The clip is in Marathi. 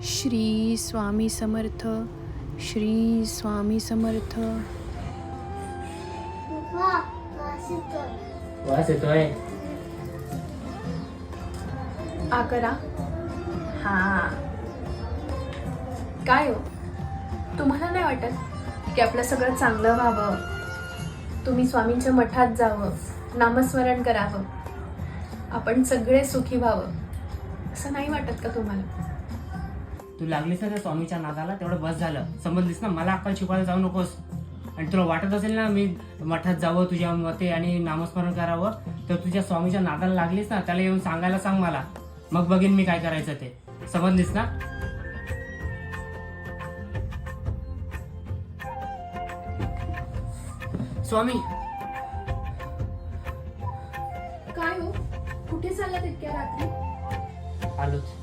श्री स्वामी समर्थ, श्री स्वामी समर्थ. वास येतोय. आ करा. हा काय हो, तुम्हाला नाही वाटत की आपलं सगळं चांगलं व्हावं, तुम्ही स्वामींच्या मठात जावं, नामस्मरण करावं, आपण सगळे सुखी व्हावं, असं नाही वाटत का तुम्हाला? तू लागलीस ना त्या स्वामीच्या नादाला, तेवढं बस झालं. समजलीस ना, मला अक्कल शिकवायला जाऊ नकोस. आणि तुला वाटत असेल ना मी मठात जावं तुझ्या मते आणि नामस्मरण करावं, तर तुझ्या स्वामीच्या नादाला लागलीस ना, त्याला येऊन सांगायला सांग मला. मग बघीन मी काय करायचं ते. समजलीस ना? स्वामी. काय हो, कुठे चाललात इतक्या रात्री? आलोच.